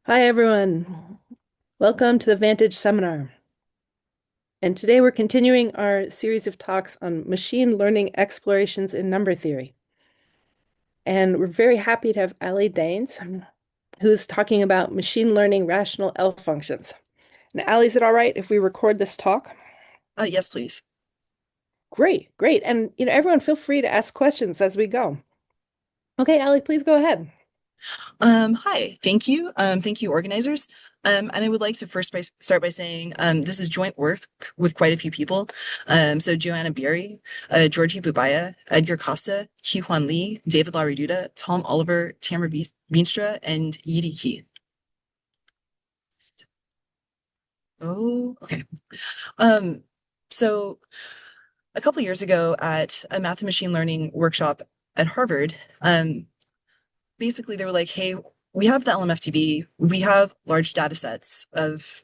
Hi, everyone. Welcome to the VaNTAGe seminar. And today we're continuing our series of talks on machine learning explorations in number theory. And we're very happy to have Aly Deines, who's talking about machine learning rational L functions. And Aly, is it all right if we record this talk? Yes, please. Great, great. And everyone feel free to ask questions as we go. Okay, Aly, please go ahead. Hi, thank you. Thank you, organizers. And I would like to start by saying this is joint work with quite a few people. So Joanna Beery, Georgie Bubaya, Edgar Costa, Ki-Hwan Lee, David Lauriduda, Tom Oliver, Tamara Veenstra, and Yidi Key. Oh, okay. Um, so a couple years ago at a math and machine learning workshop at Harvard, basically they were like, hey, we have the LMFTB, we have large data sets of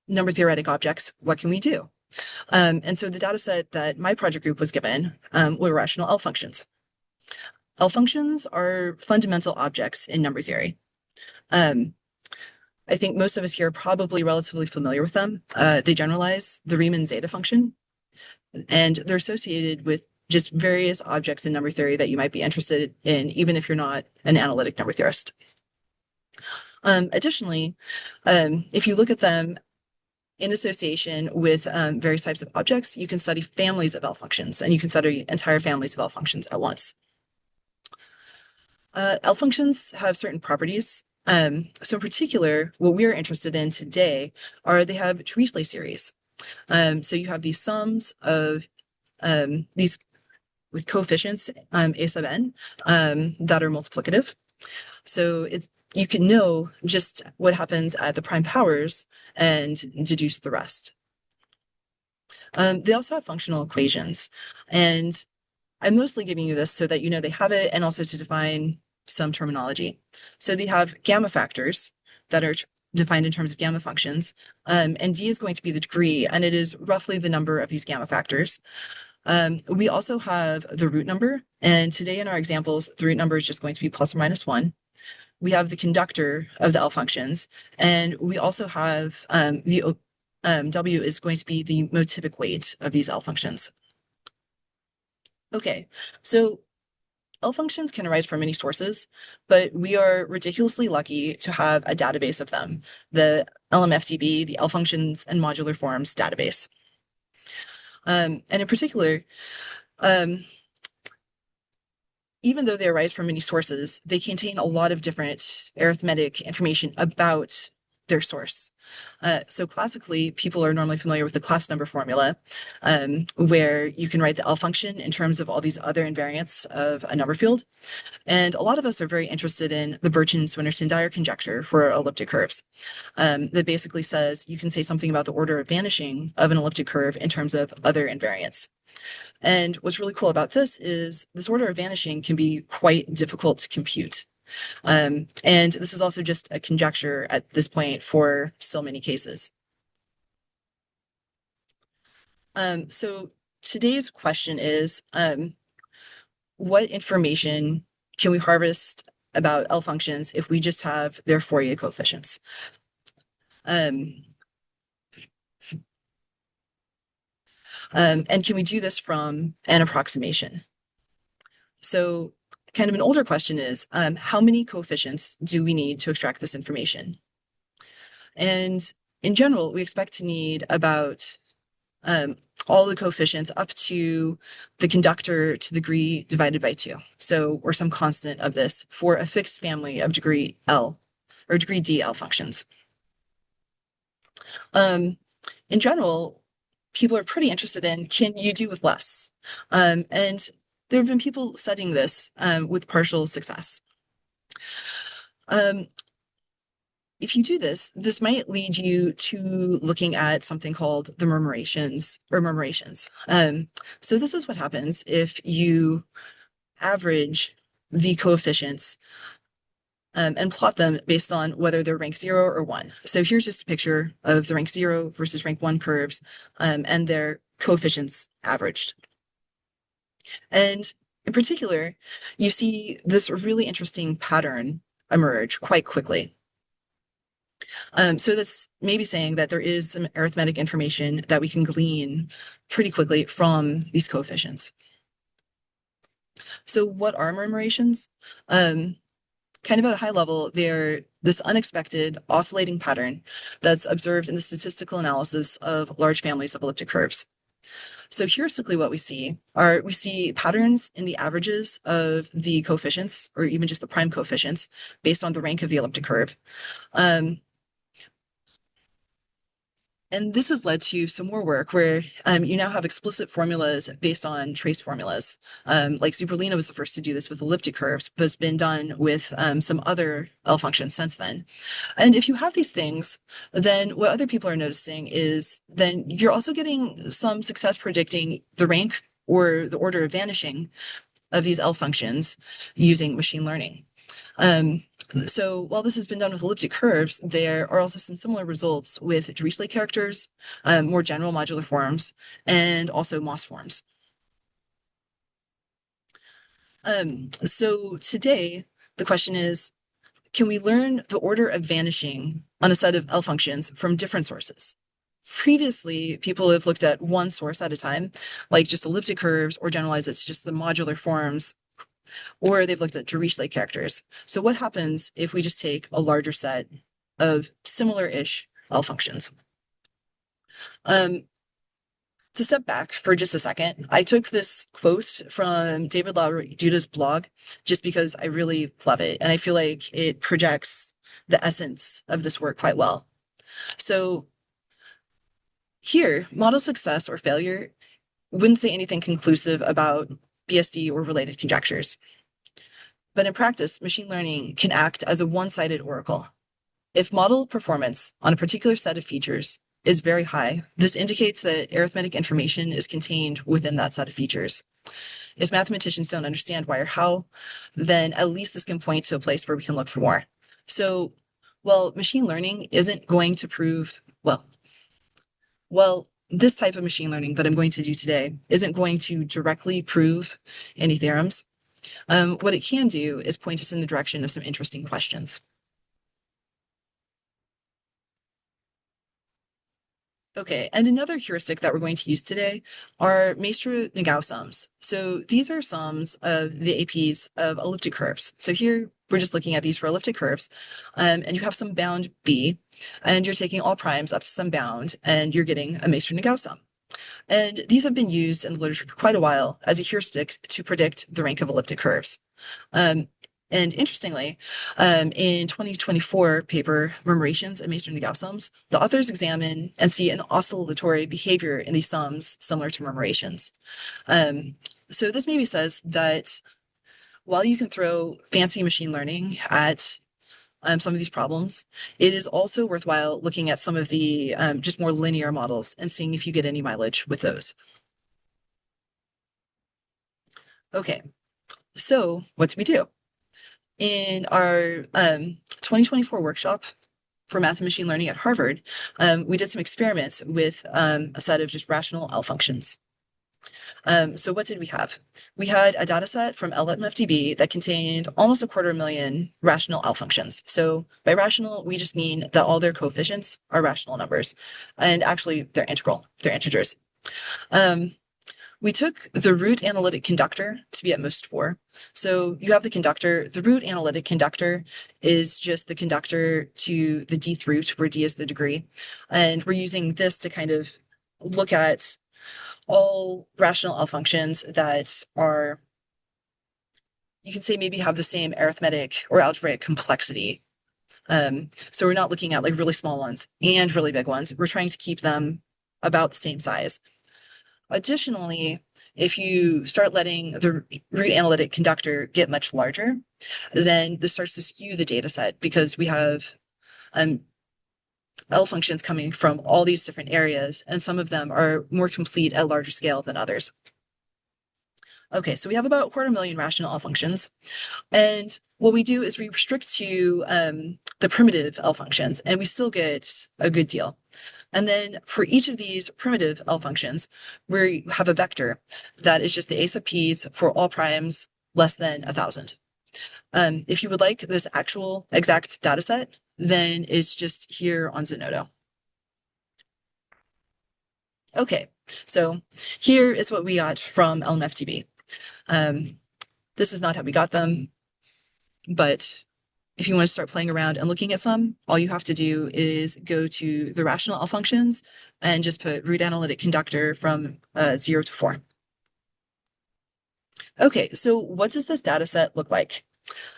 number theoretic objects. What can we do? And so the data set that my project group was given were rational L functions. L functions are fundamental objects in number theory. Um, I think most of us here are probably relatively familiar with them. They generalize the Riemann zeta function, and they're associated with just various objects in number theory that you might be interested in, even if you're not an analytic number theorist. Additionally, if you look at them in association with various types of objects, you can study families of L functions, and you can study entire families of L functions at once. L functions have certain properties. So in particular, what we're interested in today are they have Dirichlet series. So you have these sums of these with coefficients a sub n that are multiplicative. So you can know just what happens at the prime powers and deduce the rest. They also have functional equations, and I'm mostly giving you this so that you know they have it and also to define some terminology. So they have gamma factors that are defined in terms of gamma functions, and d is going to be the degree, and it is roughly the number of these gamma factors. We also have the root number, and today in our examples, the root number is just going to be plus or minus 1. We have the conductor of the L functions, and we also have the W is going to be the motivic weight of these L functions. Okay, so L functions can arise from many sources, but we are ridiculously lucky to have a database of them, the LMFDB, the L functions and modular forms database. And in particular, um, even though they arise from many sources, they contain a lot of different arithmetic information about their source. So classically, people are normally familiar with the class number formula, where you can write the L function in terms of all these other invariants of a number field. And a lot of us are very interested in the Burton-Swinnerton-Dyer conjecture for elliptic curves, that basically says you can say something about the order of vanishing of an elliptic curve in terms of other invariants. And what's really cool about this is this order of vanishing can be quite difficult to compute. And this is also just a conjecture at this point for so many cases. So today's question is, what information can we harvest about L functions if we just have their Fourier coefficients? Um, and can we do this from an approximation? So kind of an older question is, how many coefficients do we need to extract this information? And in general, we expect to need about all the coefficients up to the conductor to the degree divided by 2. So, or some constant of this for a fixed family of degree L or degree D L functions. In general, people are pretty interested in, can you do with less? And there have been people studying this with partial success. If you do this, this might lead you to looking at something called the murmurations or murmurations. So this is what happens if you average the coefficients and plot them based on whether they're rank 0 or 1. So here's just a picture of the rank 0 versus rank 1 curves and their coefficients averaged. And in particular, you see this really interesting pattern emerge quite quickly. So that's maybe saying that there is some arithmetic information that we can glean pretty quickly from these coefficients. So what are murmurations? Kind of at a high level, they're this unexpected oscillating pattern that's observed in the statistical analysis of large families of elliptic curves. So heuristically, what we see patterns in the averages of the coefficients, or even just the prime coefficients, based on the rank of the elliptic curve. And this has led to some more work where you now have explicit formulas based on trace formulas. Like Zuberlino was the first to do this with elliptic curves, but it's been done with some other L functions since then. And if you have these things, then what other people are noticing is then you're also getting some success predicting the rank or the order of vanishing of these L functions using machine learning. So while this has been done with elliptic curves, there are also some similar results with Dirichlet characters, more general modular forms, and also Moss forms. So today, the question is, can we learn the order of vanishing on a set of L functions from different sources? Previously, people have looked at one source at a time, like just elliptic curves, or generalize it to just the modular forms, or they've looked at Dirichlet characters. So what happens if we just take a larger set of similar-ish L functions? To step back for just a second, I took this quote from David Laurituda's blog just because I really love it, and I feel like it projects the essence of this work quite well. So here, model success or failure wouldn't say anything conclusive about BSD or related conjectures. But in practice, machine learning can act as a one-sided oracle. If model performance on a particular set of features is very high, this indicates that arithmetic information is contained within that set of features. If mathematicians don't understand why or how, then at least this can point to a place where we can look for more. So, well, machine learning isn't going to prove, this type of machine learning that I'm going to do today isn't going to directly prove any theorems. What it can do is point us in the direction of some interesting questions. Okay, and another heuristic that we're going to use today are Maestro-Nagao sums. So these are sums of the APs of elliptic curves. So here we're just looking at these for elliptic curves, and you have some bound B, and you're taking all primes up to some bound, and you're getting a Maestro-Nagao sum. And these have been used in the literature for quite a while as a heuristic to predict the rank of elliptic curves. And interestingly, in 2024 paper, Murmurations and Maestro-Nagao sums, the authors examine and see an oscillatory behavior in these sums similar to murmurations. So this maybe says that while you can throw fancy machine learning at some of these problems, it is also worthwhile looking at some of the just more linear models and seeing if you get any mileage with those. Okay, so what do we do? In our 2024 workshop for math and machine learning at Harvard, we did some experiments with a set of just rational L functions. So what did we have? We had a data set from LMFDB that contained almost 250,000 rational L functions. So by rational, we just mean that all their coefficients are rational numbers. And actually, they're integral, they're integers. We took the root analytic conductor to be at most 4. So you have the conductor. The root analytic conductor is just the conductor to the dth root, where d is the degree. And we're using this to kind of look at all rational L functions that are, you could say, maybe have the same arithmetic or algebraic complexity. So we're not looking at like really small ones and really big ones. We're trying to keep them about the same size. Additionally, if you start letting the root analytic conductor get much larger, then this starts to skew the data set because we have L functions coming from all these different areas, and some of them are more complete at larger scale than others. Okay, so we have about 250,000 rational L functions. And what we do is we restrict to the primitive L functions, and we still get a good deal. And then for each of these primitive L functions, we have a vector that is just the a sub p's for all primes less than 1,000. If you would like this actual exact data set, then it's just here on Zenodo. Okay, so here is what we got from LMFTB. This is not how we got them, but if you want to start playing around and looking at some, all you have to do is go to the rational L functions and just put root analytic conductor from 0 to 4. Okay, so what does this data set look like?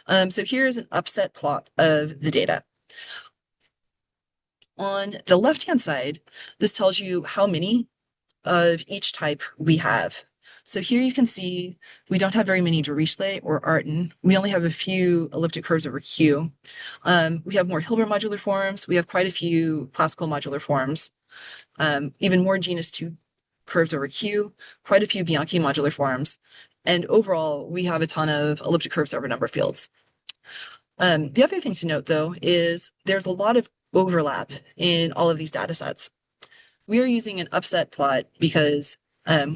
So here's an upset plot of the data. On the left-hand side, this tells you how many of each type we have. So here you can see we don't have very many Dirichlet or Artin. We only have a few elliptic curves over Q. We have more Hilbert modular forms. We have quite a few classical modular forms. Even more genus 2 curves over Q, quite a few Bianchi modular forms. And overall, we have a ton of elliptic curves over number fields. The other thing to note, though, is there's a lot of overlap in all of these data sets. We are using an upset plot because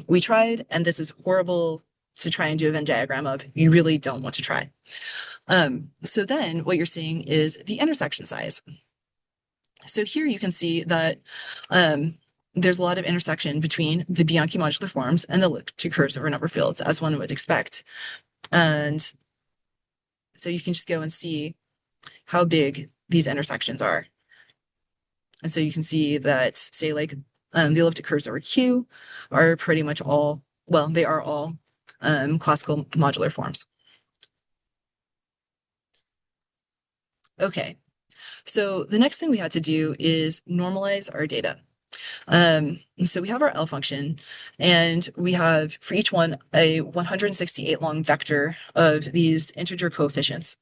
we tried, and this is horrible to try and do a Venn diagram of. You really don't want to try. So then what you're seeing is the intersection size. So here you can see that there's a lot of intersection between the Bianchi modular forms and the elliptic curves over number fields, as one would expect. And so you can just go and see how big these intersections are. And so you can see that, say, like the elliptic curves over Q are pretty much all, well, they are all classical modular forms. Okay, so the next thing we had to do is normalize our data. So we have our L function, and we have for each one a 168 long vector of these integer coefficients.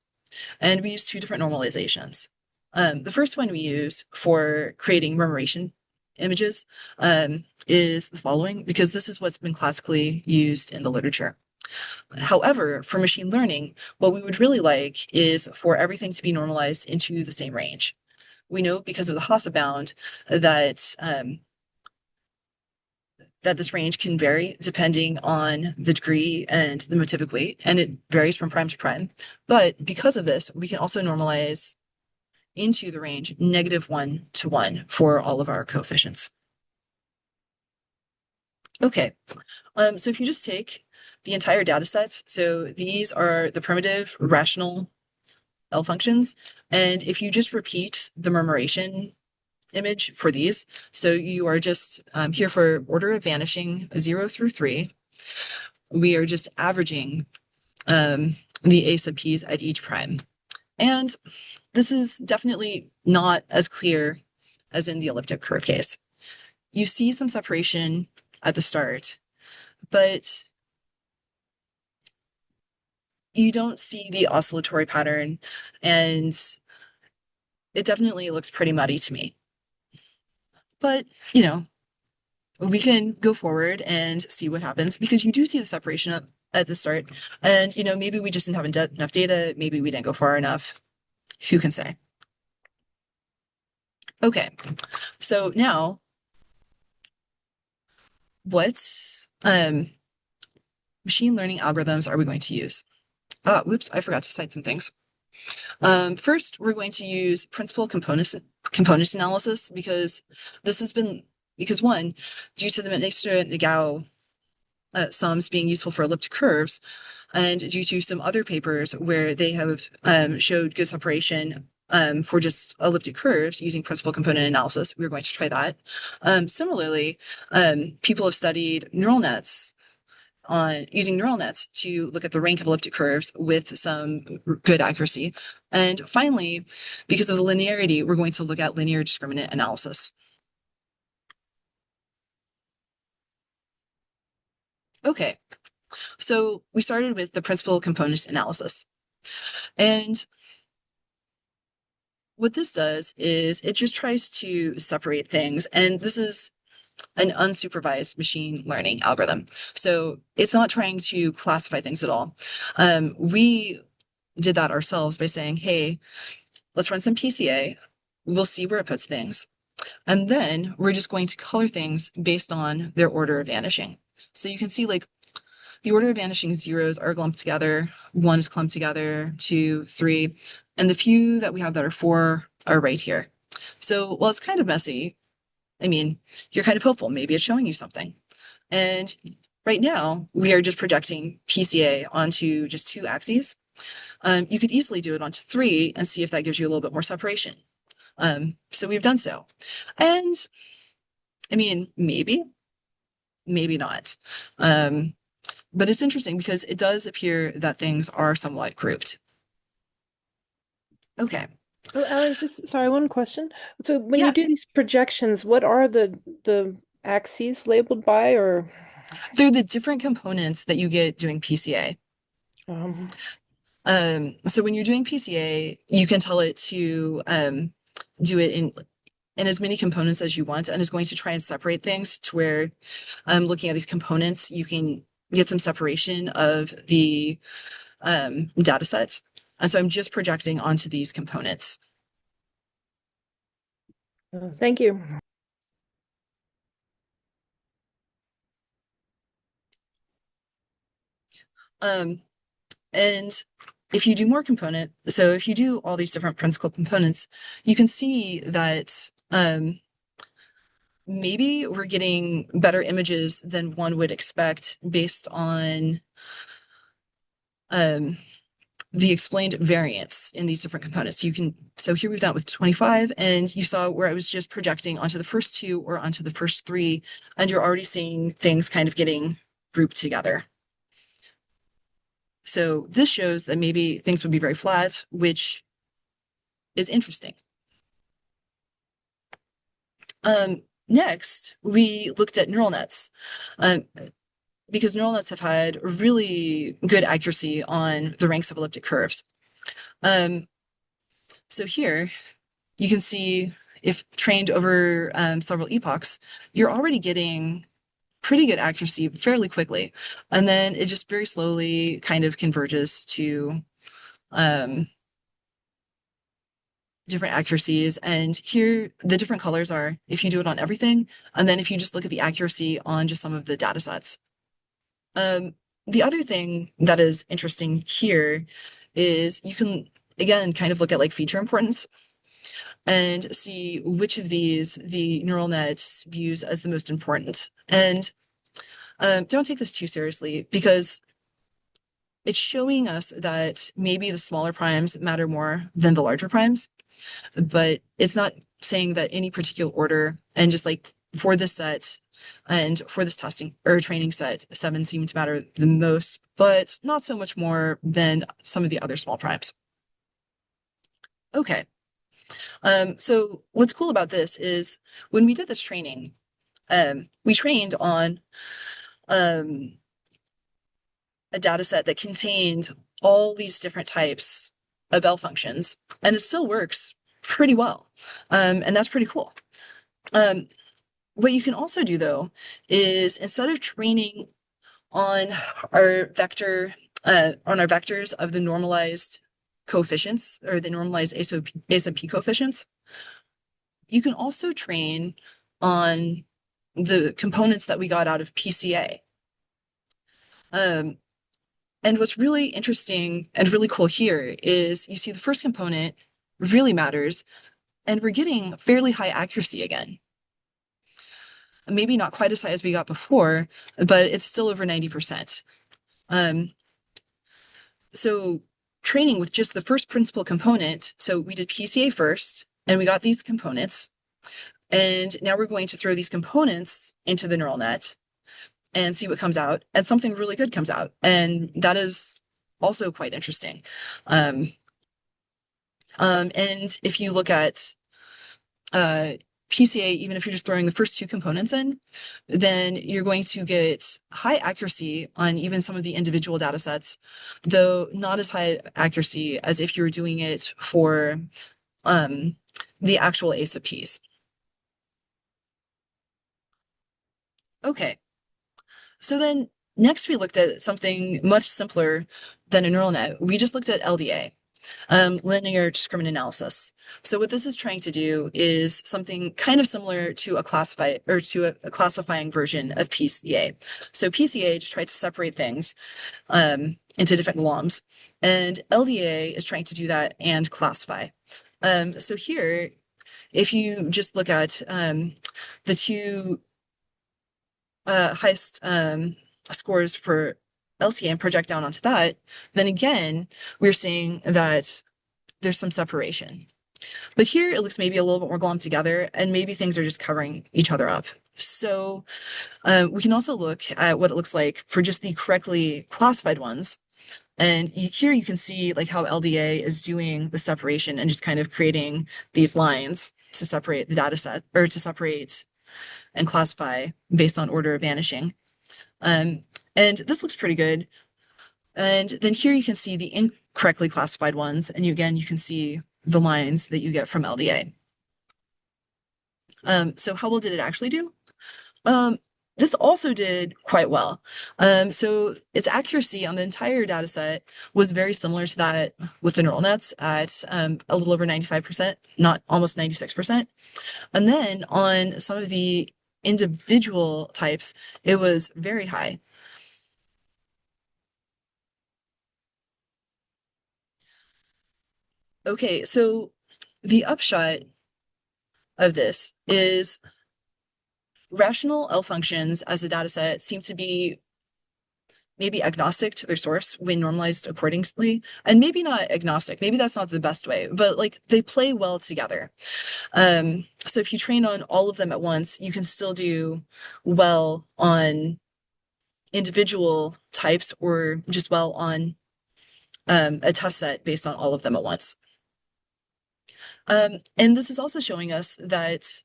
And we use two different normalizations. The first one we use for creating rememoration images is the following, because this is what's been classically used in the literature. However, for machine learning, what we would really like is for everything to be normalized into the same range. We know because of the Hasse bound that that this range can vary depending on the degree and the motivic weight, and it varies from prime to prime. But because of this, we can also normalize into the range -1 to 1 for all of our coefficients. Okay, so if you just take the entire data sets, so these are the primitive rational L functions, and if you just repeat the murmuration image for these, so you are just here for order of vanishing 0 through 3, we are just averaging the A sub p's at each prime. And this is definitely not as clear as in the elliptic curve case. You see some separation at the start, but you don't see the oscillatory pattern, and it definitely looks pretty muddy to me. But, you know, we can go forward and see what happens, because you do see the separation at the start. And, you know, maybe we just didn't have enough data. Maybe we didn't go far enough. Who can say? Okay, so now what machine learning algorithms are we going to use? Whoops, I forgot to cite some things. First, we're going to use principal component analysis, because this has been, because one, due to the Dijkstra-Nagel sums being useful for elliptic curves, and due to some other papers where they have showed good separation for just elliptic curves using principal component analysis, we're going to try that. Similarly, people have studied neural nets on using neural nets to look at the rank of elliptic curves with some good accuracy. And finally, because of the linearity, we're going to look at linear discriminant analysis. Okay, so we started with the principal component analysis. And what this does is it just tries to separate things. And this is an unsupervised machine learning algorithm. So it's not trying to classify things at all. We did that ourselves by saying, hey, let's run some PCA. We'll see where it puts things. And then we're just going to color things based on their order of vanishing. So you can see, like, the order of vanishing zeros are clumped together, 1 is clumped together, 2, 3, and the few that we have that are 4 are right here. So while it's kind of messy, I mean, you're kind of hopeful. Maybe it's showing you something. And right now, we are just projecting PCA onto just two axes. You could easily do it onto three and see if that gives you a little bit more separation. So we've done so. And I mean, maybe not. Um, but it's interesting because it does appear that things are somewhat grouped. Okay. Oh, Aly, just sorry, one question. So when you Yeah, do these projections, what are the axes labeled by or they're the different components that you get doing PCA. um So when you're doing PCA, you can tell it to do it in as many components as you want, and is going to try and separate things to where looking at these components, you can get some separation of the data set. And so I'm just projecting onto these components. thank you. Um, and if you do more component, so if you do all these different principal components, you can see that maybe we're getting better images than one would expect based on um, the explained variance in these different components. So here we've done it with 25, and you saw where I was just projecting onto the first two or onto the first three, and you're already seeing things kind of getting grouped together. So this shows that maybe things would be very flat, which is interesting. Next, we looked at neural nets. Um, because neural nets have had really good accuracy on the ranks of elliptic curves. Um, so here you can see if trained over several epochs, you're already getting pretty good accuracy fairly quickly. And then it just very slowly kind of converges to different accuracies. And here the different colors are if you do it on everything, and then if you just look at the accuracy on just some of the data sets. Um, the other thing that is interesting here is you can, again, kind of look at like feature importance and see which of these the neural net views as the most important. And don't take this too seriously because it's showing us that maybe the smaller primes matter more than the larger primes, but it's not saying that any particular order. And just like for this set and for this testing or training set, 7 seem to matter the most, but not so much more than some of the other small primes. Okay. So what's cool about this is when we did this training, we trained on um, a data set that contained all these different types of L functions, and it still works pretty well. And that's pretty cool. Um, what you can also do though is instead of training on our vector, on our vectors of the normalized coefficients or the normalized A sub P coefficients, you can also train on the components that we got out of PCA. And what's really interesting and really cool here is you see the first component really matters, and we're getting fairly high accuracy again. Maybe not quite as high as we got before, but it's still over 90%. Um, so training with just the first principal component, so we did PCA first, and we got these components, and now we're going to throw these components into the neural net and see what comes out, and something really good comes out. And that is also quite interesting. Um, and if you look at PCA, even if you're just throwing the first two components in, then you're going to get high accuracy on even some of the individual data sets, though not as high accuracy as if you're doing it for the actual A sub Ps. Okay, so then next we looked at something much simpler than a neural net. We just looked at LDA. Linear discriminant analysis. So what this is trying to do is something kind of similar to a classifying version of PCA. So PCA just tries to separate things into different globs, and LDA is trying to do that and classify. So here, if you just look at the two highest scores for LCA and project down onto that, then again, we're seeing that there's some separation. But here it looks maybe a little bit more glommed together, and maybe things are just covering each other up. So we can also look at what it looks like for just the correctly classified ones. And here you can see like how LDA is doing the separation and just kind of creating these lines to separate the data set or to separate and classify based on order of vanishing. Um, and this looks pretty good. And then here you can see the incorrectly classified ones. And again, you can see the lines that you get from LDA. So how well did it actually do? Um, this also did quite well. So its accuracy on the entire data set was very similar to that with the neural nets at a little over 95%, not almost 96%. And then on some of the individual types, it was very high. Okay, so the upshot of this is rational L functions as a data set seem to be maybe agnostic to their source when normalized accordingly, and maybe not agnostic. Maybe that's not the best way, but like they play well together. So if you train on all of them at once, you can still do well on individual types or just well on a test set based on all of them at once. And this is also showing us that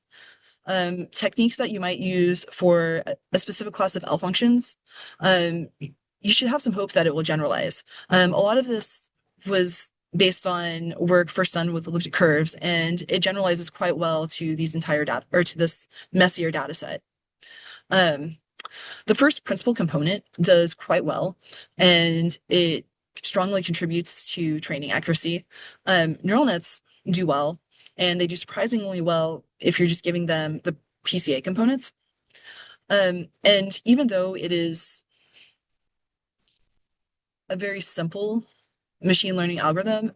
techniques that you might use for a specific class of L functions, you should have some hope that it will generalize. A lot of this was based on work first done with elliptic curves, and it generalizes quite well to these entire data or to this messier data set. The first principal component does quite well, and it strongly contributes to training accuracy. Neural nets do well, and they do surprisingly well if you're just giving them the PCA components. And even though it is a very simple machine learning algorithm,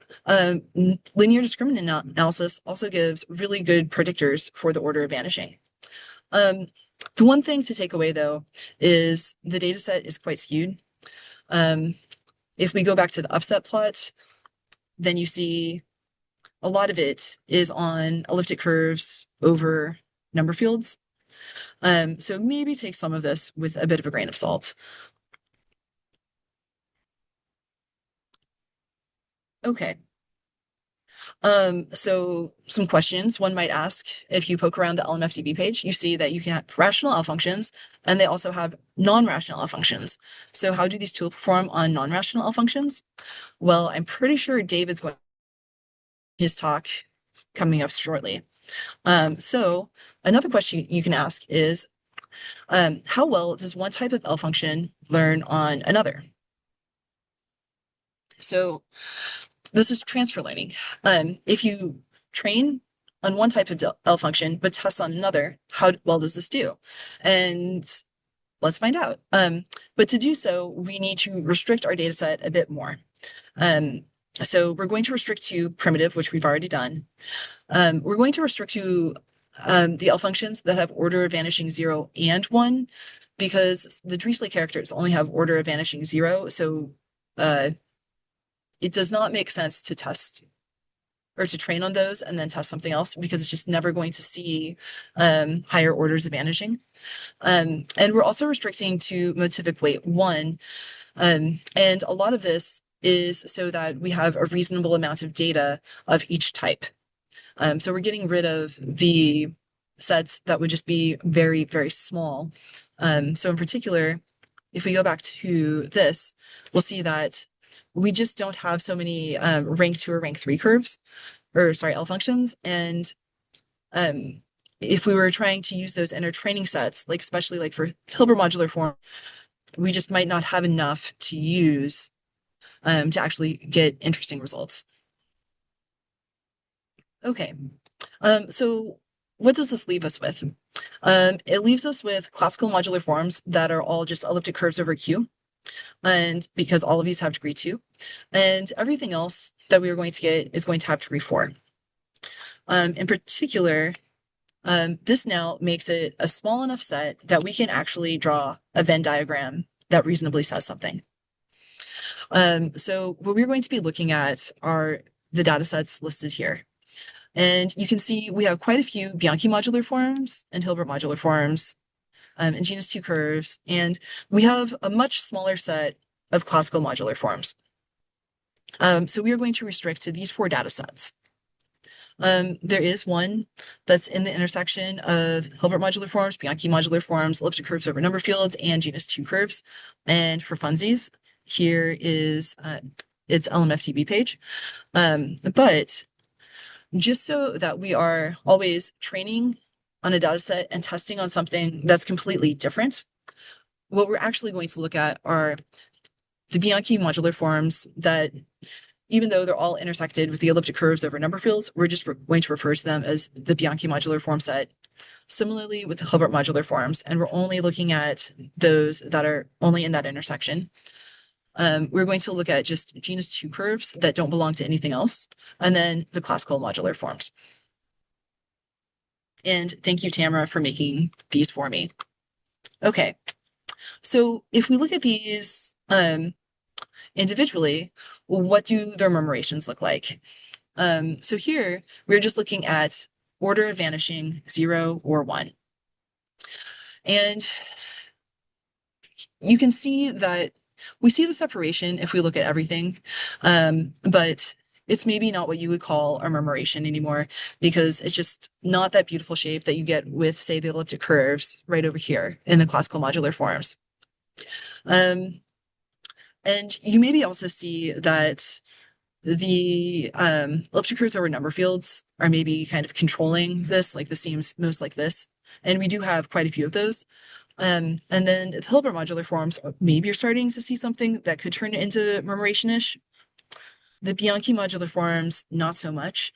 linear discriminant analysis also gives really good predictors for the order of vanishing. The one thing to take away, though, is the data set is quite skewed. If we go back to the upset plot, then you see a lot of it is on elliptic curves over number fields. So maybe take some of this with a bit of a grain of salt. Okay. So some questions one might ask if you poke around the LMFDB page, you see that you can have rational L functions and they also have non-rational L functions. So how do these tools perform on non-rational L functions? Well, I'm pretty sure David's going his talk coming up shortly. So another question you can ask is, how well does one type of L function learn on another? So this is transfer learning. If you train on one type of L function, but test on another, how well does this do? And let's find out. But to do so, we need to restrict our data set a bit more. So we're going to restrict to primitive, which we've already done. We're going to restrict to the L functions that have order of vanishing 0 and 1, because the Dirichlet characters only have order of vanishing 0. So it does not make sense to test or to train on those and then test something else, because it's just never going to see higher orders of vanishing. And we're also restricting to motivic weight 1. And a lot of this is so that we have a reasonable amount of data of each type. So we're getting rid of the sets that would just be very, very small. So in particular, if we go back to this, we'll see that we just don't have so many rank 2 or rank 3 curves, or sorry, L functions. And if we were trying to use those in our training sets, like especially like for Hilbert modular form, we just might not have enough to use to actually get interesting results. Okay, so what does this leave us with? It leaves us with classical modular forms that are all just elliptic curves over Q, and because all of these have degree 2, and everything else that we are going to get is going to have degree 4. In particular, this now makes it a small enough set that we can actually draw a Venn diagram that reasonably says something. So what we're going to be looking at are the data sets listed here. And you can see we have quite a few Bianchi modular forms and Hilbert modular forms, and genus 2 curves, and we have a much smaller set of classical modular forms. So we are going to restrict to these 4 data sets. There is one that's in the intersection of Hilbert modular forms, Bianchi modular forms, elliptic curves over number fields, and genus 2 curves. And for funsies, here is its LMFTB page. But just so that we are always training on a data set and testing on something that's completely different, what we're actually going to look at are the Bianchi modular forms that, even though they're all intersected with the elliptic curves over number fields, we're just going to refer to them as the Bianchi modular form set. Similarly with the Hilbert modular forms, and we're only looking at those that are only in that intersection. We're going to look at just genus 2 curves that don't belong to anything else, and then the classical modular forms. And thank you, Tamara, for making these for me. Okay, so if we look at these individually, what do their murmurations look like? So here we're just looking at order of vanishing 0 or 1. And you can see that we see the separation if we look at everything, but it's maybe not what you would call a murmuration anymore, because it's just not that beautiful shape that you get with, say, the elliptic curves right over here in the classical modular forms. And you maybe also see that the elliptic curves over number fields are maybe kind of controlling this, like this seems most like this. And we do have quite a few of those. And then the Hilbert modular forms, maybe you're starting to see something that could turn it into murmuration-ish. The Bianchi modular forms, not so much.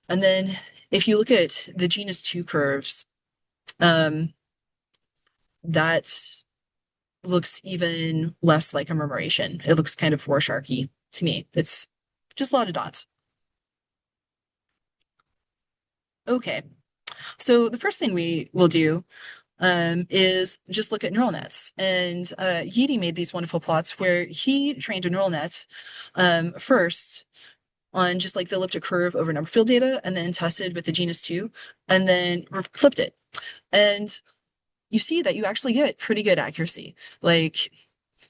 And then if you look at the genus 2 curves, that looks even less like a murmuration. It looks kind of Rorschach-y to me. It's just a lot of dots. Okay, so the first thing we will do is just look at neural nets. And Yeaty made these wonderful plots where he trained a neural net first on just like the elliptic curve over number field data, and then tested with the genus 2, and then flipped it. And you see that you actually get pretty good accuracy. Like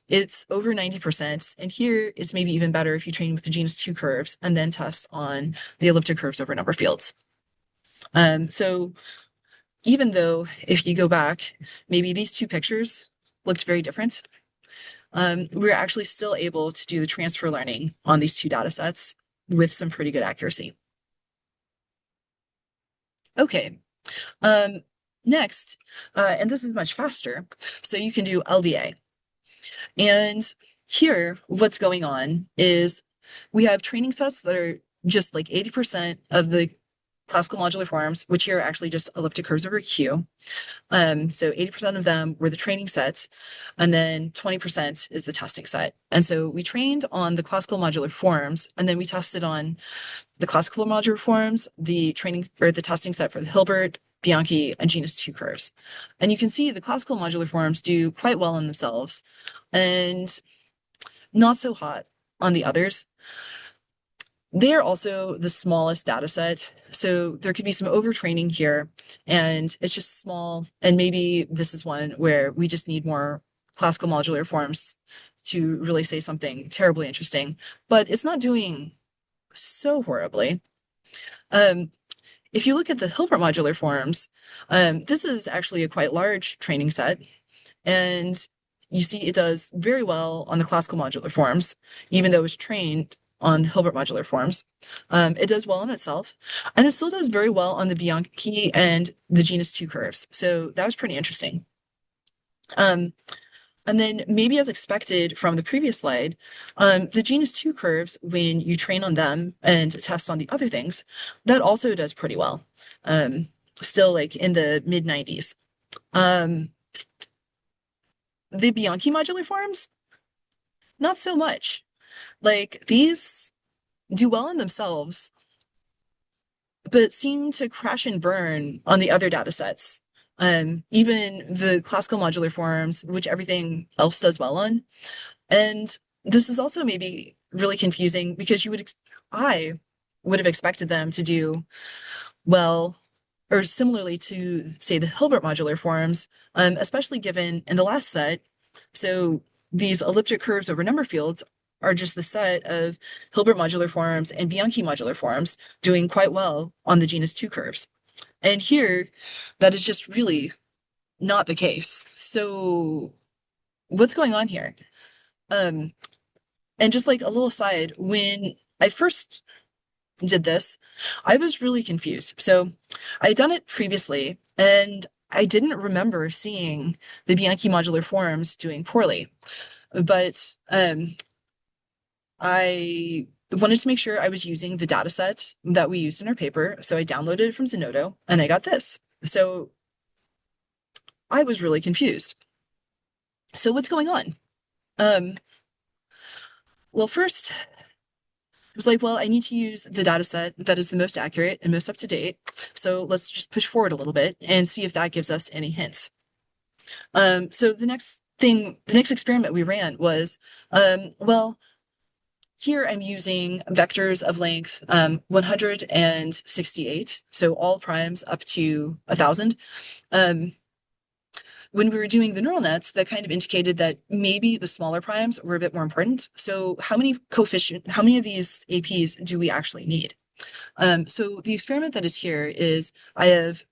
it's over 90%. And here it's maybe even better if you train with the genus 2 curves and then test on the elliptic curves over number fields. So even though if you go back, maybe these 2 pictures looked very different, we're actually still able to do the transfer learning on these 2 data sets with some pretty good accuracy. Okay, next, and this is much faster, so you can do LDA. And here, what's going on is we have training sets that are just like 80% of the classical modular forms, which here are actually just elliptic curves over Q. So 80% of them were the training sets, and then 20% is the testing set. And so we trained on the classical modular forms, and then we tested on the classical modular forms, the training or the testing set for the Hilbert, Bianchi, and genus 2 curves. And you can see the classical modular forms do quite well in themselves and not so hot on the others. They're also the smallest data set, so there could be some overtraining here, and it's just small. And maybe this is one where we just need more classical modular forms to really say something terribly interesting, but it's not doing so horribly. If you look at the Hilbert modular forms, this is actually a quite large training set, and you see it does very well on the classical modular forms, even though it was trained on the Hilbert modular forms. It does well in itself, and it still does very well on the Bianchi and the genus 2 curves. So that was pretty interesting. And then maybe as expected from the previous slide, the genus 2 curves, when you train on them and test on the other things, that also does pretty well. Still like in the mid 90s. The Bianchi modular forms, not so much. Like these do well in themselves, but seem to crash and burn on the other data sets. Even the classical modular forms, which everything else does well on. And this is also maybe really confusing because I would have expected them to do well, or similarly to, say, the Hilbert modular forms, especially given in the last set. So these elliptic curves over number fields are just the set of Hilbert modular forms and Bianchi modular forms doing quite well on the genus 2 curves. And here, that is just really not the case. So what's going on here? Um, and just like a little side, when I first did this, I was really confused. So I had done it previously, and I didn't remember seeing the Bianchi modular forms doing poorly. But I wanted to make sure I was using the data set that we used in our paper. So I downloaded it from Zenodo, and I got this. So I was really confused. So what's going on? Um, well, first, I was like, well, I need to use the data set that is the most accurate and most up to date. So let's just push forward a little bit and see if that gives us any hints. So the next experiment we ran was, well, here I'm using vectors of length 168, so all primes up to 1,000. When we were doing the neural nets, that kind of indicated that maybe the smaller primes were a bit more important. So how many of these APs do we actually need? So the experiment that is here is I have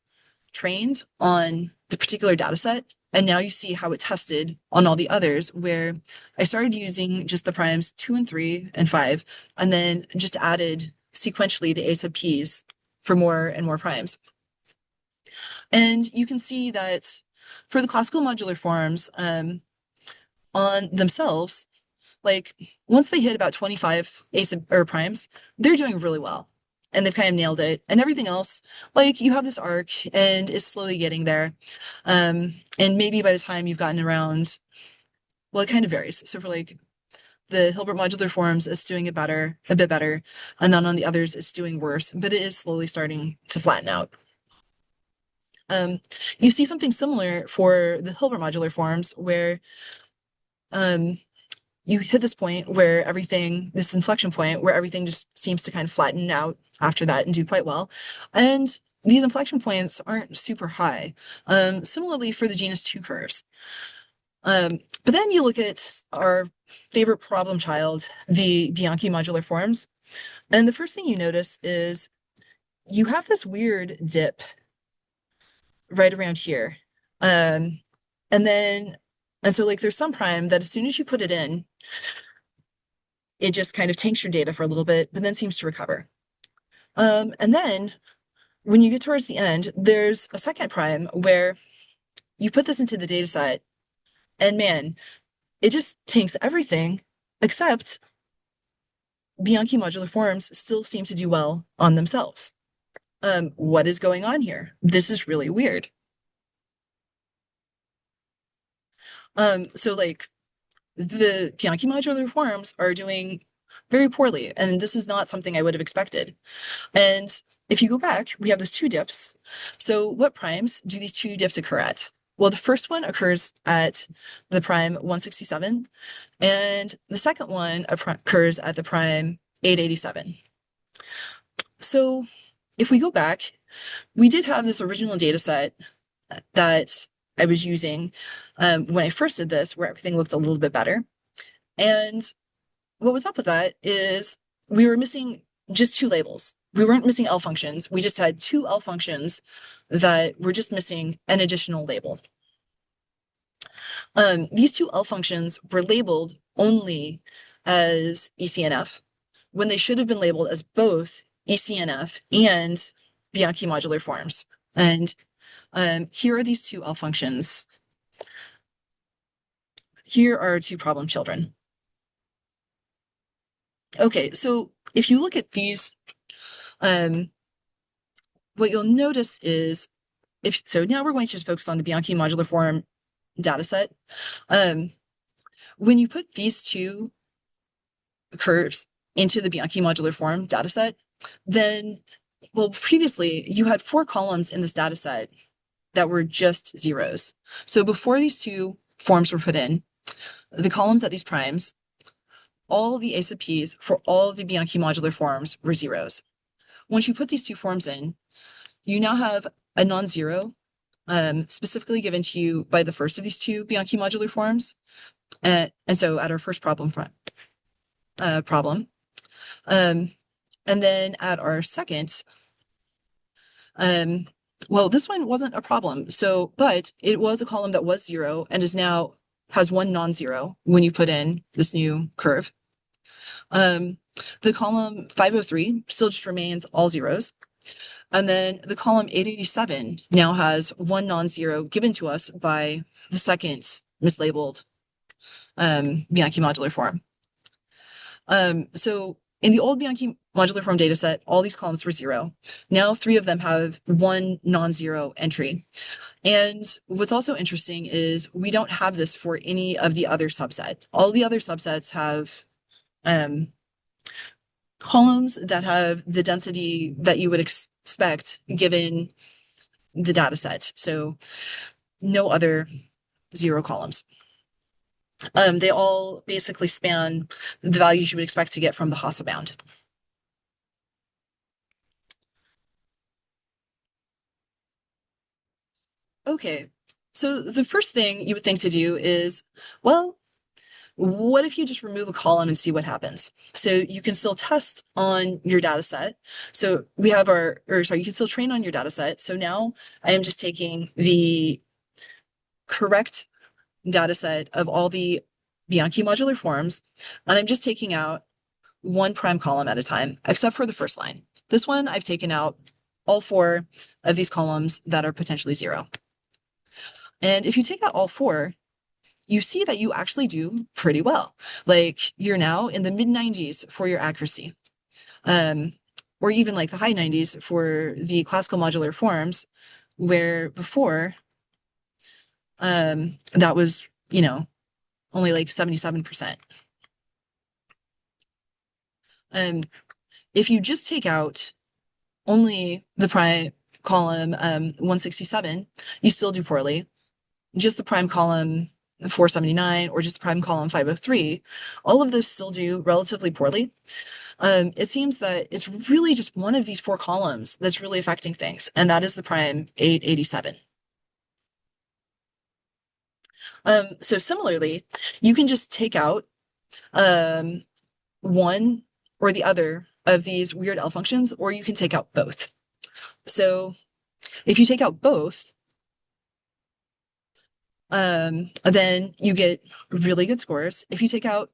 trained on the particular data set, and now you see how it tested on all the others, where I started using just the primes 2 and 3 and 5, and then just added sequentially the a sub p's for more and more primes. And you can see that for the classical modular forms, on themselves, like once they hit about 25 a sub or primes, they're doing really well. And they've kind of nailed it. And everything else, like you have this arc and it's slowly getting there. And maybe by the time you've gotten around, well, it kind of varies. So for like the Hilbert modular forms, it's doing it better, a bit better. And then on the others, it's doing worse, but it is slowly starting to flatten out. You see something similar for the Hilbert modular forms where um, you hit this point where this inflection point where everything just seems to kind of flatten out after that and do quite well. And these inflection points aren't super high. Similarly for the genus 2 curves. But then you look at our favorite problem child, the Bianchi modular forms, and the first thing you notice is you have this weird dip right around here. Um, and then, and so like there's some prime that as soon as you put it in, it just kind of tanks your data for a little bit, but then seems to recover. And then when you get towards the end, there's a second prime where you put this into the data set, and man, it just tanks everything except Bianchi modular forms still seem to do well on themselves. What is going on here? This is really weird. So like the Bianchi modular forms are doing very poorly, and this is not something I would have expected. And if you go back, we have those two dips. So what primes do these two dips occur at? Well, the first one occurs at the prime 167, and the second one occurs at the prime 887. So if we go back, we did have this original data set that I was using when I first did this, where everything looked a little bit better. And what was up with that is we were missing just two labels. We weren't missing L functions. We just had two L functions that were just missing an additional label. These two L functions were labeled only as ECNF when they should have been labeled as both ECNF and Bianchi modular forms. And here are these two L functions. Here are two problem children. Okay, so if you look at these, what you'll notice is so now we're going to just focus on the Bianchi modular form data set. When you put these two curves into the Bianchi modular form data set, then well, previously you had four columns in this data set that were just zeros. So before these two forms were put in, the columns at these primes, all the A sub p's for all the Bianchi modular forms were zeros. Once you put these two forms in, you now have a non-zero specifically given to you by the first of these two Bianchi modular forms. And so at our first problem, um, and then at our second, um, well, this one wasn't a problem. So, but it was a column that was zero and is now has one non-zero when you put in this new curve. Um, the column 503 still just remains all zeros. And then the column 887 now has one non-zero given to us by the second mislabeled Bianchi modular form. So in the old Bianchi modular form dataset, all these columns were zero. Now three of them have one non-zero entry. And what's also interesting is we don't have this for any of the other subset. All the other subsets have columns that have the density that you would expect given the data set. So no other zero columns. They all basically span the values you would expect to get from the Hasse bound. Okay, so the first thing you would think to do is, well, what if you just remove a column and see what happens? So you can still test on your data set. So we have you can still train on your data set. So now I am just taking the correct data set of all the Bianchi modular forms, and I'm just taking out one prime column at a time, except for the first line. This one, I've taken out all four of these columns that are potentially zero. And if you take out all four, you see that you actually do pretty well. Like you're now in the mid 90s for your accuracy, or even like the high 90s for the classical modular forms, where before that was, only like 77%. If you just take out only the prime column 167, you still do poorly. Just the prime column 479 or just the prime column 503, all of those still do relatively poorly. It seems that it's really just one of these four columns that's really affecting things, and that is the prime 887. So similarly, you can just take out one or the other of these weird L functions, or you can take out both. So if you take out both, then you get really good scores. If you take out,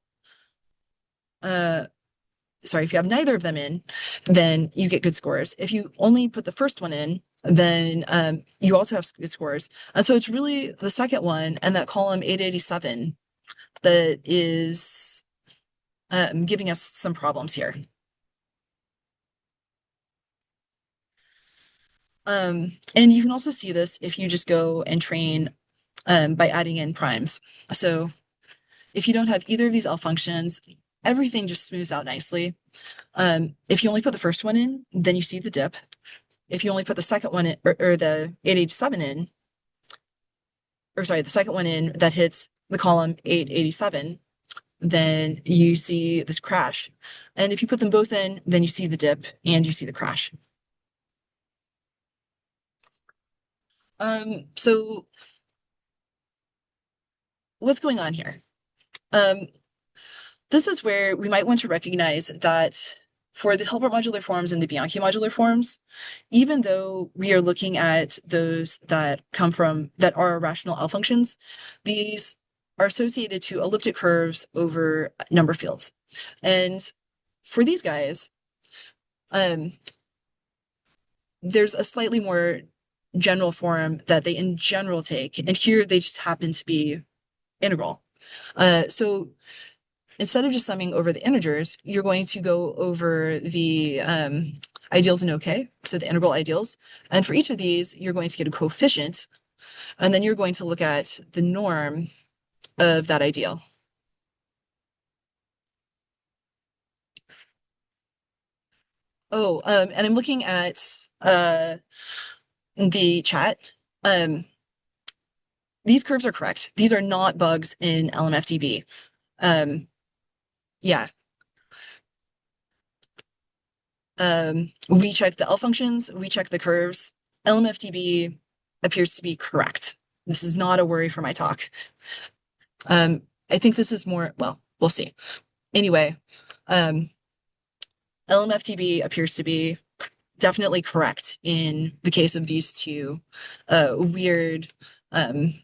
if you have neither of them in, then you get good scores. If you only put the first one in, then you also have good scores. And so it's really the second one and that column 887 that is giving us some problems here. And you can also see this if you just go and train by adding in primes. So if you don't have either of these L functions, everything just smooths out nicely. If you only put the first one in, then you see the dip. If you only put the second one in, or the 887 in, the second one in that hits the column 887, then you see this crash. And if you put them both in, then you see the dip and you see the crash. So what's going on here? This is where we might want to recognize that for the Hilbert modular forms and the Bianchi modular forms, even though we are looking at those that are rational L functions, these are associated to elliptic curves over number fields. And for these guys, there's a slightly more general form that they in general take, and here they just happen to be integral. So instead of just summing over the integers, you're going to go over the ideals in OK, so the integral ideals. And for each of these, you're going to get a coefficient, and then you're going to look at the norm of that ideal. Oh, and I'm looking at the chat. Um, these curves are correct. These are not bugs in LMFDB. Um, yeah. We check the L functions, we check the curves. LMFDB appears to be correct. This is not a worry for my talk. I think this is more, well, we'll see. Anyway, um, LMFDB appears to be definitely correct in the case of these two weird um,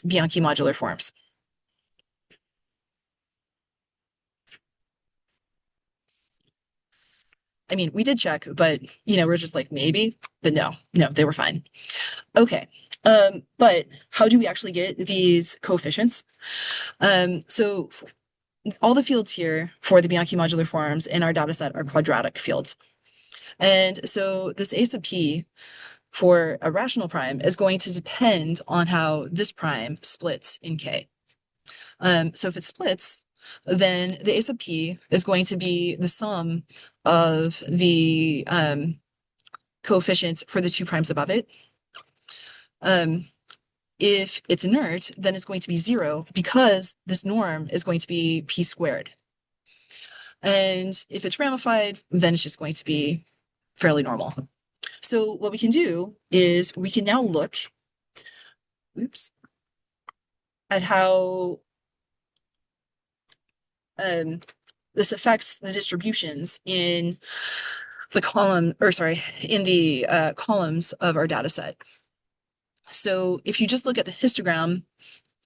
Bianchi modular forms. I mean, we did check, but we're just like maybe, but no, they were fine. Okay. But how do we actually get these coefficients? So all the fields here for the Bianchi modular forms in our data set are quadratic fields. And so this a sub p for a rational prime is going to depend on how this prime splits in K. So if it splits, then the a sub p is going to be the sum of the coefficients for the two primes above it. If it's inert, then it's going to be 0 because this norm is going to be p squared. And if it's ramified, then it's just going to be fairly normal. So what we can do is we can now look, oops, at how this affects the distributions in the column, or sorry, in the columns of our data set. So if you just look at the histogram,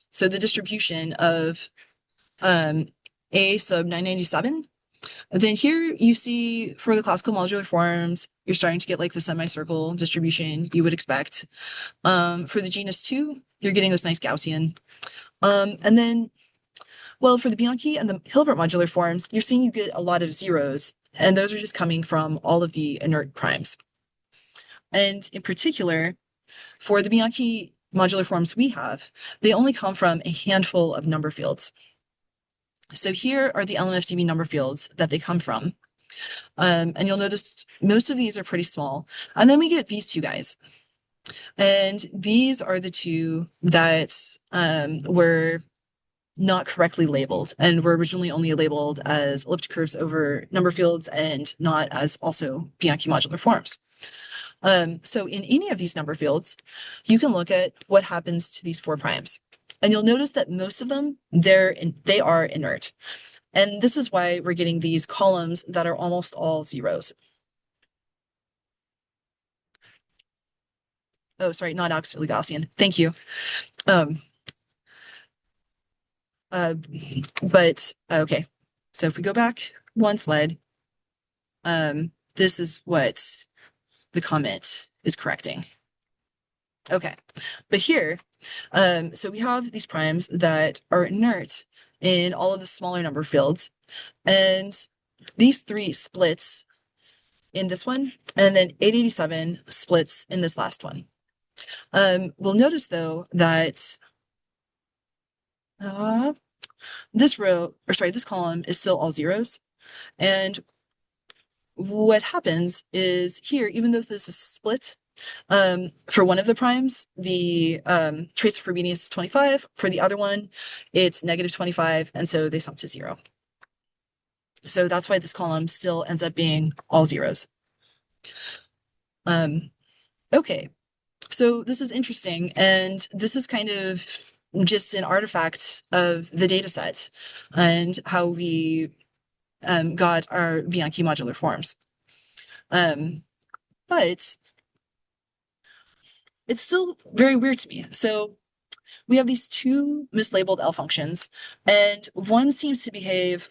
so the distribution of A sub 997, then here you see for the classical modular forms, you're starting to get like the semicircle distribution you would expect. For the genus 2, you're getting this nice Gaussian. And then, well, for the Bianchi and the Hilbert modular forms, you're seeing you get a lot of zeros, and those are just coming from all of the inert primes. And in particular, for the Bianchi modular forms we have, they only come from a handful of number fields. So here are the LMFDB number fields that they come from. And you'll notice most of these are pretty small. And then we get these two guys. And these are the two that were not correctly labeled and were originally only labeled as elliptic curves over number fields and not as also Bianchi modular forms. So in any of these number fields, you can look at what happens to these four primes. And you'll notice that most of them, they are inert. And this is why we're getting these columns that are almost all zeros. Oh, sorry, not absolutely Gaussian. Thank you. Um, uh, but okay. So if we go back one slide, this is what the comment is correcting. Okay, but here, so we have these primes that are inert in all of the smaller number fields, and these three splits in this one, and then 887 splits in this last one. We'll notice though that this row, or sorry, this column is still all zeros, and what happens is here, even though this is split, for one of the primes, the trace of Frobenius is 25. For the other one, it's negative 25, and so they sum to 0. So that's why this column still ends up being all zeros. Okay, so this is interesting, and this is kind of just an artifact of the data set and how we got our Bianchi modular forms. But it's still very weird to me. So we have these two mislabeled L functions, and one seems to behave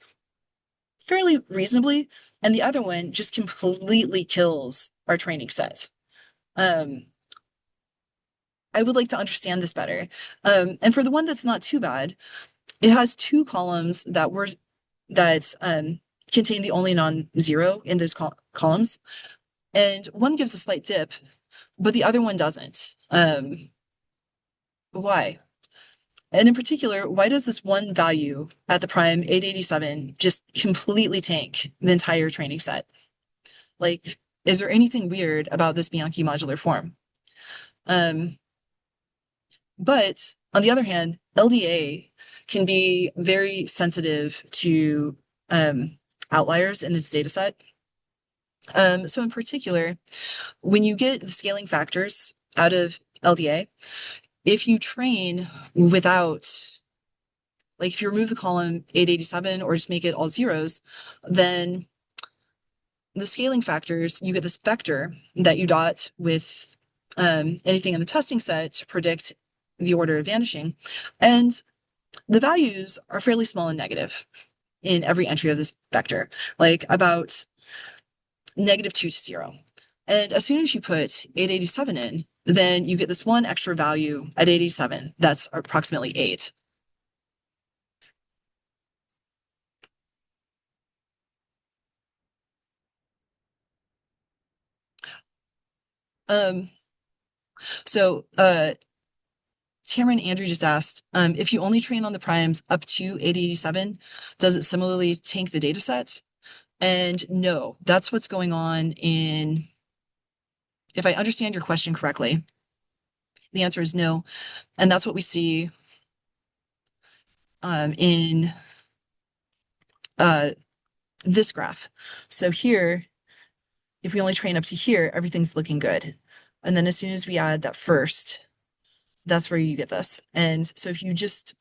fairly reasonably, and the other one just completely kills our training set. I would like to understand this better. And for the one that's not too bad, it has two columns that contain the only non-zero in those columns, and one gives a slight dip, but the other one doesn't. Why? And in particular, why does this one value at the prime 887 just completely tank the entire training set? Like, is there anything weird about this Bianchi modular form? Um, but on the other hand, LDA can be very sensitive to outliers in its data set. So in particular, when you get the scaling factors out of LDA, if you train without, like if you remove the column 887 or just make it all zeros, then the scaling factors, you get this vector that you dot with anything in the testing set to predict the order of vanishing. And the values are fairly small and negative in every entry of this vector, like about -2 to 0. And as soon as you put 887 in, then you get this one extra value at 887 that's approximately 8. Um, so Tamara and Andrew just asked, if you only train on the primes up to 887, does it similarly tank the data set? And no, that's what's going on in, if I understand your question correctly, the answer is no. And that's what we see in uh, this graph. So here, if we only train up to here, everything's looking good. And then as soon as we add that first, that's where you get this. And so if you just,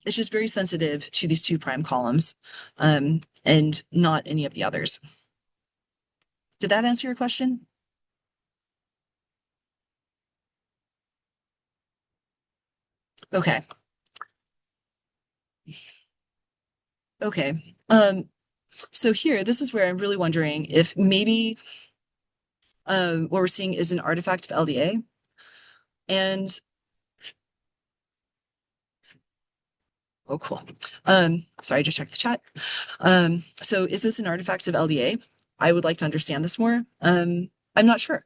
it's just very sensitive to these two prime columns and not any of the others. Did that answer your question? Okay. Okay. So here, this is where I'm really wondering if maybe what we're seeing is an artifact of LDA. And oh, cool. Sorry, I just checked the chat. So is this an artifact of LDA? I would like to understand this more. I'm not sure.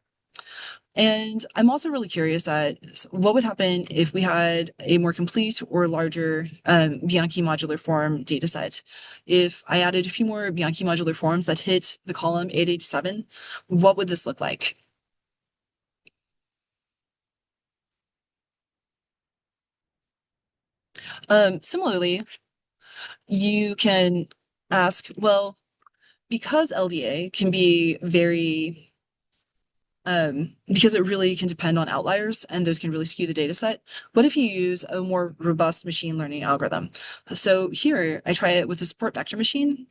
And I'm also really curious at what would happen if we had a more complete or larger Bianchi modular form data set. If I added a few more Bianchi modular forms that hit the column 887, what would this look like? Similarly, you can ask, well, because LDA can be very because it really can depend on outliers and those can really skew the data set. What if you use a more robust machine learning algorithm? So here I try it with a support vector machine.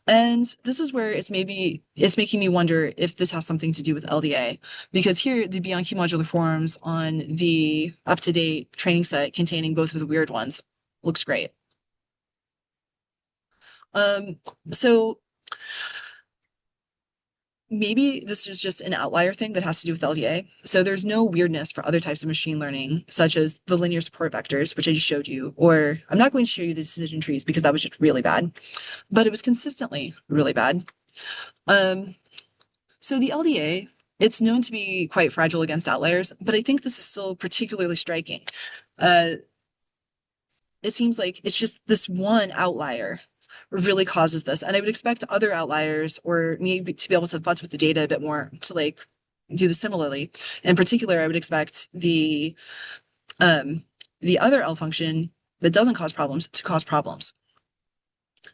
And this is where it's making me wonder if this has something to do with LDA, because here the Bianchi modular forms on the up-to-date training set containing both of the weird ones looks great. Um, so maybe this is just an outlier thing that has to do with LDA. So there's no weirdness for other types of machine learning, such as the linear support vectors, which I just showed you, or I'm not going to show you the decision trees because that was just really bad, but it was consistently really bad. So the LDA, it's known to be quite fragile against outliers, but I think this is still particularly striking. Uh, it seems like it's just this one outlier really causes this. And I would expect other outliers or maybe to be able to futz with the data a bit more to like do this similarly. In particular, I would expect the other L function that doesn't cause problems to cause problems.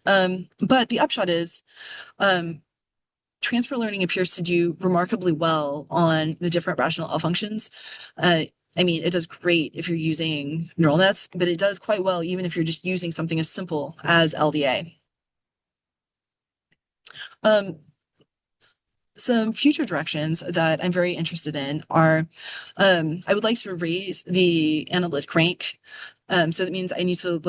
But the upshot is transfer learning appears to do remarkably well on the different rational L functions. I mean, it does great if you're using neural nets, but it does quite well even if you're just using something as simple as LDA. Um, some future directions that I'm very interested in are I would like to raise the analytic rank. So that means I need to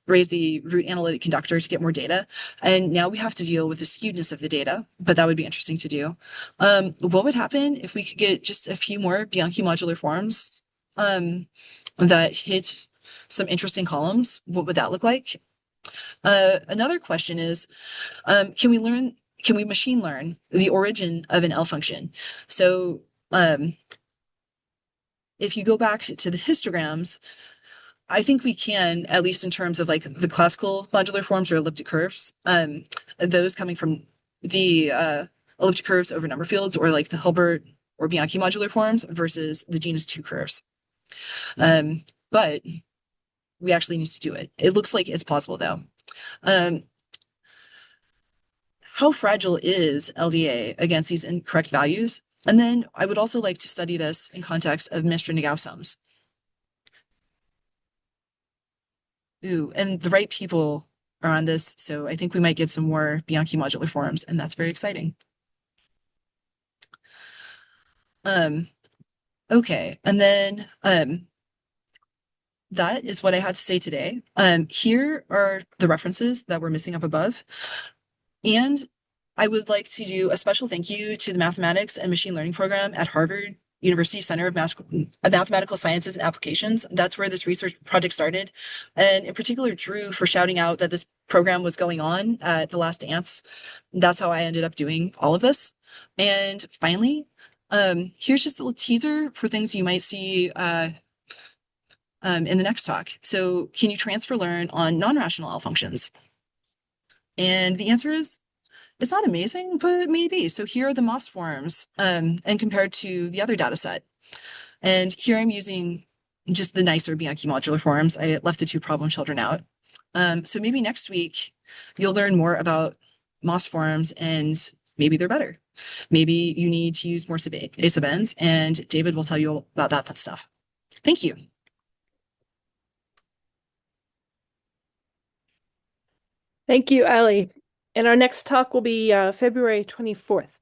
raise the root analytic conductor to get more data. And now we have to deal with the skewedness of the data, but that would be interesting to do. What would happen if we could get just a few more Bianchi modular forms that hit some interesting columns? What would that look like? Another question is, can we machine learn the origin of an L function? So if you go back to the histograms, I think we can, at least in terms of like the classical modular forms or elliptic curves, those coming from the elliptic curves over number fields or like the Hilbert or Bianchi modular forms versus the genus 2 curves. But we actually need to do it. It looks like it's possible though. Um, how fragile is LDA against these incorrect values? And then I would also like to study this in context of Mr. sums. Ooh, and the right people are on this, so I think we might get some more Bianchi modular forms, and that's very exciting. Um, okay, and then that is what I had to say today. Here are the references that were missing up above. And I would like to do a special thank you to the Mathematics and Machine Learning program at Harvard University Center of Mathematical Sciences and Applications. That's where this research project started. And in particular, Drew for shouting out that this program was going on at the last dance. That's how I ended up doing all of this. And finally, here's just a little teaser for things you might see in the next talk. So can you transfer learn on non-rational L functions? And the answer is it's not amazing, but maybe. So here are the MOS forms and compared to the other data set. And here I'm using just the nicer Bianchi modular forms. I left the two problem children out. So maybe next week you'll learn more about MOS forms and maybe they're better. Maybe you need to use more A sub n's and David will tell you about that stuff. Thank you. Thank you, Aly. And our next talk will be February 24th.